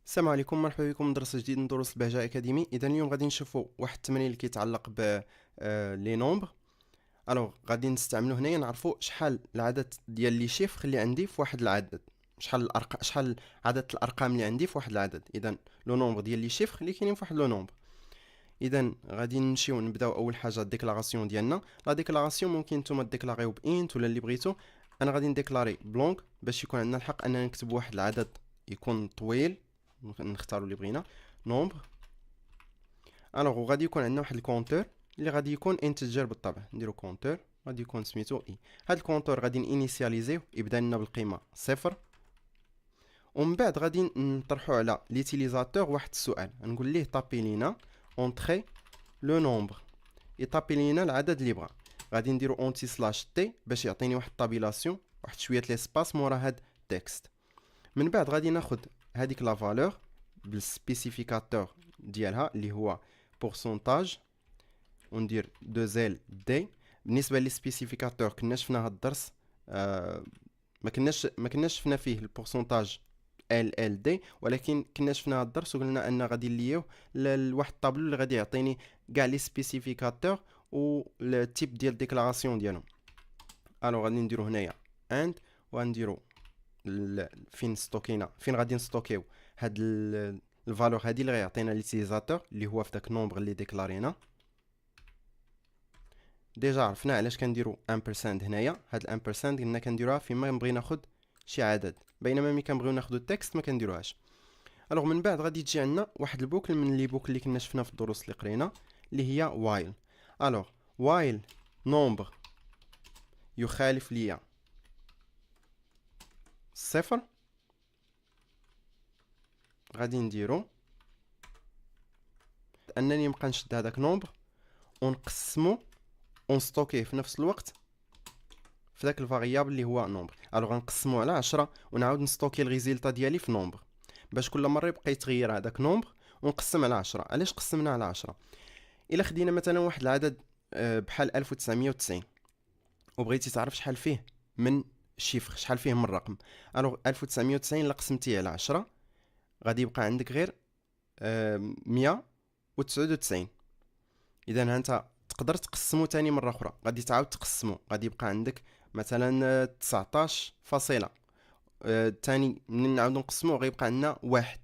السلام عليكم، مرحبا بكم من درس جديد من دروس البهجة أكاديمي. إذا اليوم غادي نشوفوا واحد التمرين اللي كيتعلق ب لي نومبر. الوغ غادي نستعملو هنايا نعرفوا شحال العدد ديال لي شيفر اللي عندي في واحد العدد، شحال عدد الأرقام اللي عندي في واحد العدد. إذا لو نومبر ديال لي شيفر اللي كاينين في واحد لو نومبر. إذا غادي نمشيو نبداو أول حاجة الديكلاراسيون ديالنا. لا ديكلاراسيون ممكن نتوما ديكلاغيو بإنت ولا اللي بغيتو. أنا غادي نديكلاري بلونغ باش يكون عندنا الحق أننا نكتب واحد العدد يكون طويل. نختاروا اللي بغينا نومبر. الوغ وغادي يكون عندنا واحد الكونتور اللي غادي يكون انتجر بالطبع. نديرو كونتور غادي يكون سميتو اي. هاد الكونتور غادي نينيسياليزيو يبدا لنا بالقيمه صفر، ومن بعد غادي نطرحو على ليتيليزاتور واحد السؤال. نقول ليه طابي لينا اونطري لو نومبر، يطابي لينا العدد اللي بغا. غادي نديرو اونتي سلاش تي باش يعطيني واحد الطابيلاسيون، واحد شويه ليسباس مورا هاد التكست. من بعد غادي ناخد هذيك لا فالور بالسبيسيفيكاتور ديالها اللي هو بورسونتاج، وندير دو زيل دي. بالنسبه للسبيسيفيكاتور كنا شفنا هاد الدرس، ما كناش شفنا فيه البورسونتاج ال دي، ولكن كنا شفنا هاد الدرس وقلنا ان غادي نليوه لواحد الطابلو اللي غادي يعطيني كاع لي سبيسيفيكاتور و التيب ديال ديكلاراسيون ديالهم. الو غادي نديرو هنايا اند، وغنديرو فين غادي نستوكيو هاد الفالور هادي اللي غيعطينا ليتيليزاتور اللي هو في داك النومبر اللي ديكلارينا. ديجا عرفنا علاش كنديرو امبرساند هنايا. هاد الامبرساند قلنا كنديروها فيما نبغي ناخد شي عدد، بينما ملي كنبغيو ناخدو التكست ما كنديروهاش. الوغ من بعد غادي تجي عندنا واحد البوكل من لي بوكل اللي كنا شفنا في الدروس اللي قرينا اللي هي وايل. الوغ وايل نومبر يخالف ليا صفر، غادي نديرو انني نبقى نشد هذاك نومبر ونقسمو ونستوكيه في نفس الوقت في ذاك الفاريابل اللي هو نومبر. الوغ غنقسمو على 10 ونعاود نستوكي الريزلتا ديالي في نومبر باش كل مره يبقى يتغير هذاك نومبر ونقسم على 10. علاش قسمنا على 10؟ الا خدينا مثلا واحد العدد بحال 1990 وبغيتي تعرف شحال فيه من شيفر، شحال فيه من رقم، الوغ 1990 الا قسمتيه على 10 غادي يبقى عندك غير 199. اذا انت تقدر تقسمو تاني مره اخرى، غادي تعاود تقسمو، غادي يبقى عندك مثلا 19 فاصله. تاني منين نعاودو نقسمو غيبقى عندنا واحد،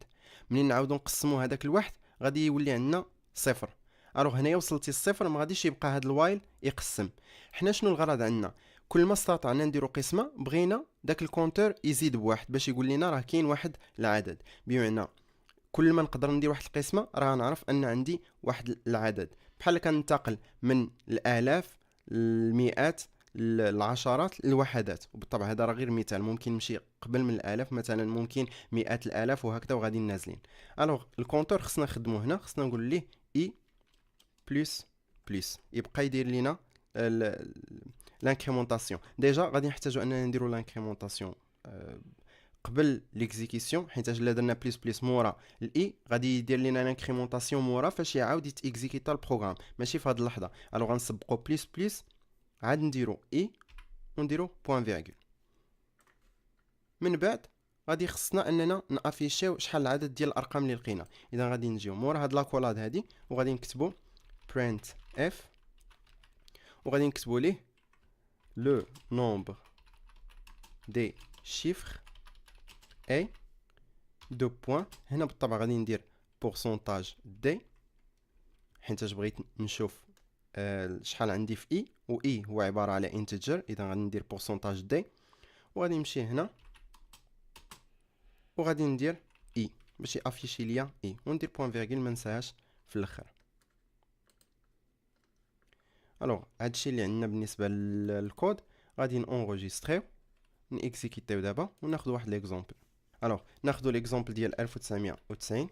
منين نعاودو نقسمو هذاك الواحد غادي يولي عندنا صفر. الوغ هنايا وصلتي الصفر ما غاديش يبقى هاد الوايل يقسم. حنا شنو الغرض عندنا؟ كل ما استطعنا نديرو قسمه بغينا داك الكونتور يزيد بواحد باش يقول لنا راه كاين واحد العدد. بمعنى كل ما نقدر ندير واحد القسمه راه نعرف ان عندي واحد العدد، بحال كننتقل من الالاف المئات العشرات الوحدات. وبالطبع هذا راه غير مثال، ممكن نمشي قبل من الالاف، مثلا ممكن مئات الالاف وهكذا وغادي نازلين. الوغ الكونتور خصنا نخدمو هنا، خصنا نقول ليه اي بلس بلس يبقى يدير لينا لانكريمونطاسيون. ديجا غادي نحتاجو اننا نديرو لانكريمونطاسيون قبل ليكزيكسيون، حيت الا درنا بلس بلس مورا الاي غادي يدير لنا لانكريمونطاسيون مورا فاش يعاود يتيكزيكيتا البروغرام، ماشي في هاد اللحظه. الوغ غنسبقو بلس بلس، عاد نديرو اي ونديرو بوين فيرغول. من بعد غادي خصنا اننا نافيشيو شحال العدد ديال الارقام اللي لقينا. اذا غادي نجيو مورا هاد لاكولاد هادي وغادي نكتبو print f، وغادي نكتبو ليه لو نومبر دي شيفر اي دو بوين. هنا بالطبع غادي ندير بورسونتاج دي حيت بغيت نشوف شحال عندي في اي، و اي هو عباره على انتجر. اذا غادي ندير بورسونتاج دي وغادي نمشي هنا وغادي ندير اي باش يافيشي ليا اي، وندير بوين فيرغول ما نساهاش في الاخر. الوغ هادشي اللي عندنا بالنسبه للكود. غادي نونغوجيستريو نيكزيكيتيو دابا وناخذ واحد ليكزامبل. الوغ ناخذ ليكزامبل ديال 1990.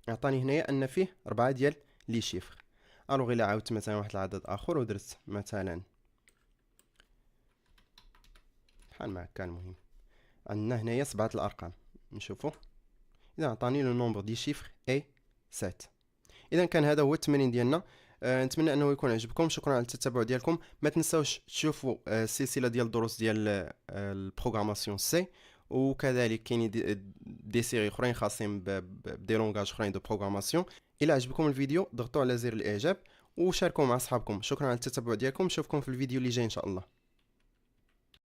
عطاني هنايا ان فيه 4 ديال لي شيفر. الوغ الا عاودت مثلا واحد العدد اخر ودرت مثلا بحال ما هكا، المهم عندنا هنايا 7 الارقام نشوفوا. اذا عطاني لو نومبر دي شيفر اي 7. اذا كان هذا هو التمرين ديالنا. نتمنى انه يكون عجبكم. شكرا على التتبع ديالكم. ما تنساوش تشوفوا السلسله ديال الدروس ديال البروغراماسيون سي، وكذلك كاينين دي سيري اخرين خاصين بدي لونغاج اخرين دو بروغراماسيون. الى عجبكم الفيديو ضغطوا على زر الاعجاب وشاركوه مع اصحابكم. شكرا على التتبع ديالكم، نشوفكم في الفيديو اللي جاي ان شاء الله.